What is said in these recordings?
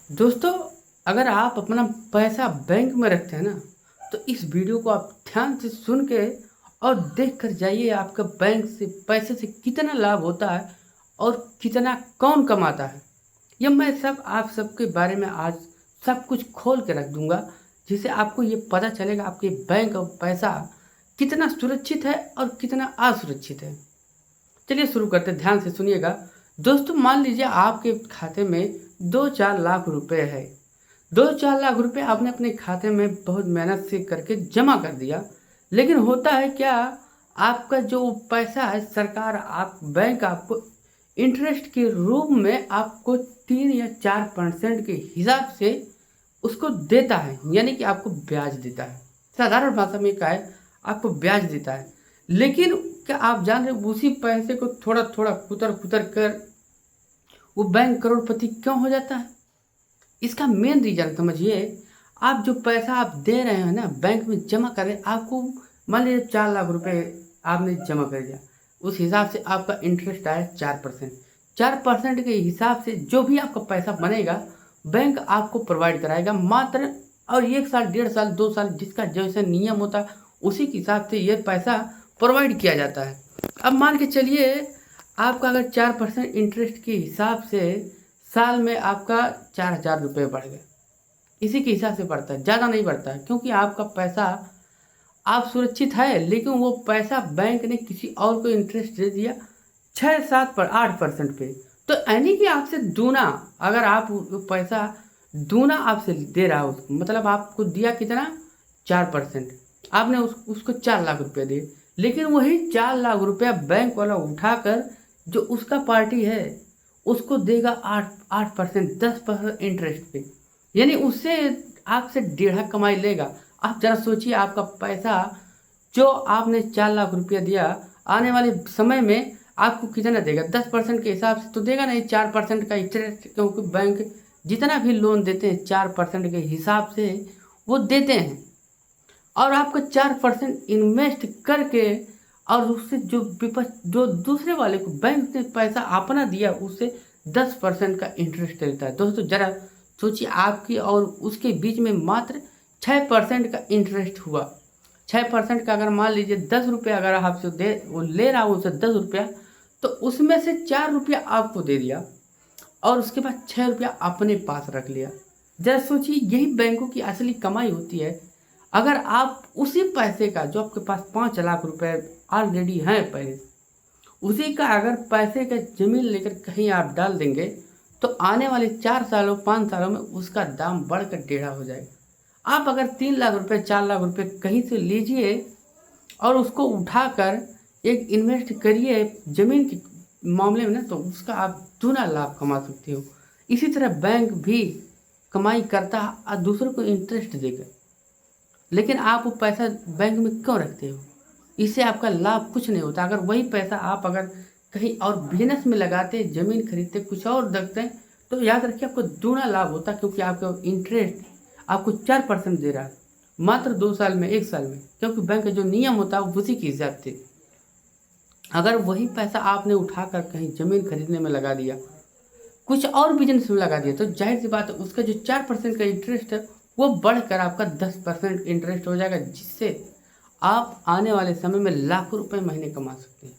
दोस्तों, अगर आप अपना पैसा बैंक में रखते हैं ना, तो इस वीडियो को आप ध्यान से सुन के और देख कर जाइए आपका बैंक से पैसे से कितना लाभ होता है और कितना कौन कमाता है। ये मैं सब आप सबके बारे में आज सब कुछ खोल के रख दूंगा, जिससे आपको ये पता चलेगा आपके बैंक और पैसा कितना सुरक्षित है और कितना असुरक्षित है। चलिए शुरू करते हैं, ध्यान से सुनिएगा। दोस्तों, मान लीजिए आपके खाते में 2-4 लाख रुपए है। 2-4 लाख रुपए आपने अपने खाते में बहुत मेहनत से करके जमा कर दिया, लेकिन होता है क्या, आपका जो पैसा है सरकार आप बैंक आपको इंटरेस्ट के रूप में आपको 3 या 4% के हिसाब से उसको देता है, यानी कि आपको ब्याज देता है। साधारण भाषा में क्या है, आपको ब्याज देता है। लेकिन क्या आप जान रहे हो उसी पैसे को थोड़ा थोड़ा कुतर कुतर कर वो बैंक करोड़पति क्यों हो जाता है? इसका मेन रीजन समझिए। आप जो पैसा आप दे रहे हैं ना, बैंक में जमा कर रहे हैं, आपको मान लीजिए 4 लाख रुपए आपने जमा कर दिया, उस हिसाब से आपका इंटरेस्ट आया 4%। 4% के हिसाब से जो भी आपका पैसा बनेगा बैंक आपको प्रोवाइड कराएगा मात्र। और 1 साल 1.5 साल 2 साल जिसका जैसा नियम होता है उसी के हिसाब से ये पैसा प्रोवाइड किया जाता है। अब मान के चलिए आपका अगर 4% इंटरेस्ट के हिसाब से साल में आपका 4,000 रुपये बढ़ गए, इसी के हिसाब से बढ़ता है, ज़्यादा नहीं बढ़ता है, क्योंकि आपका पैसा आप सुरक्षित है। लेकिन वो पैसा बैंक ने किसी और को इंटरेस्ट दे दिया 6-7 पर 8% पे, तो यानी कि आपसे दूना, अगर आप वो पैसा दूना आपसे दे रहा हो, मतलब आपको दिया कितना 4%, आपने उसको 4 लाख रुपये दिए, लेकिन वही 4 लाख रुपया बैंक वाला उठाकर जो उसका पार्टी है उसको देगा 8% 10% इंटरेस्ट पे, यानी उससे आपसे 1.5 कमाई लेगा। आप जरा सोचिए, आपका पैसा जो आपने 4 लाख रुपया दिया, आने वाले समय में आपको कितना देगा? 10% के हिसाब से तो देगा नहीं, 4% का इंटरेस्ट, क्योंकि बैंक जितना भी लोन देते हैं 4% के हिसाब से वो देते हैं। और आपको 4% इन्वेस्ट करके और उससे जो विपक्ष जो दूसरे वाले को बैंक ने पैसा अपना दिया उससे 10% का इंटरेस्ट देता है। दोस्तों जरा सोचिए, आपकी और उसके बीच में मात्र 6% का इंटरेस्ट हुआ। 6% का अगर मान लीजिए 10 रुपये अगर आपसे दे वो ले रहा हो उससे 10 रुपया, तो उसमें से 4 रुपया आपको दे दिया और उसके बाद 6 रुपया अपने पास रख लिया। जरा सोचिए, यही बैंकों की असली कमाई होती है। अगर आप उसी पैसे का जो आपके पास 5 लाख रुपए ऑलरेडी हैं पहले, उसी का अगर पैसे का जमीन लेकर कहीं आप डाल देंगे, तो आने वाले 4 सालों 5 सालों में उसका दाम बढ़कर 1.5 हो जाएगा। आप अगर 3 लाख रुपए 4 लाख रुपए कहीं से लीजिए और उसको उठाकर एक इन्वेस्ट करिए जमीन के मामले में ना, तो उसका आप दूना लाभ कमा सकते हो। इसी तरह बैंक भी कमाई करता है और दूसरों को इंटरेस्ट देकर, लेकिन आप वो पैसा बैंक में क्यों रखते हो? इससे आपका लाभ कुछ नहीं होता। अगर वही पैसा आप अगर कहीं और बिजनेस में लगाते, ज़मीन खरीदते, कुछ और रखते हैं, तो याद रखिए आपको दूना लाभ होता, क्योंकि आपका इंटरेस्ट आपको 4% दे रहा है मात्र 2 साल में 1 साल में, क्योंकि बैंक का जो नियम होता है वो उसी के हिसाब से। अगर वही पैसा आपने उठाकर कहीं ज़मीन खरीदने में लगा दिया, कुछ और बिजनेस में लगा दिया, तो जाहिर सी बात है उसका जो 4% का इंटरेस्ट है वो बढ़कर आपका 10% इंटरेस्ट हो जाएगा, जिससे आप आने वाले समय में लाखों रुपए महीने कमा सकते हैं।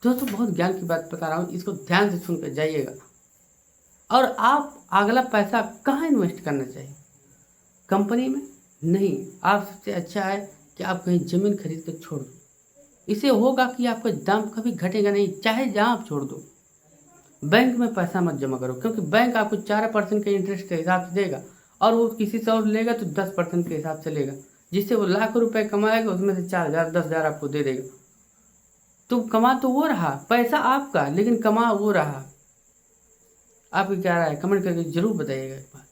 दोस्तों बहुत ज्ञान की बात बता रहा हूँ, इसको ध्यान से सुनकर जाइएगा। और आप अगला पैसा कहाँ इन्वेस्ट करना चाहिए? कंपनी में नहीं, आप सबसे अच्छा है कि आप कहीं ज़मीन खरीद कर छोड़ दो। इससे होगा कि आपका दाम कभी घटेगा नहीं, चाहे जहाँ आप छोड़ दो। बैंक में पैसा मत जमा करो, क्योंकि बैंक आपको 4% के इंटरेस्ट के हिसाब से देगा और वो किसी से और लेगा तो 10% के हिसाब से लेगा, जिससे वो लाखों रुपए कमाएगा, उसमें से 4,000 10,000 आपको दे देगा। तो कमा तो वो रहा, पैसा आपका, लेकिन कमा वो रहा। आपकी क्या राय है? कमेंट करके जरूर बताइएगा एक बार।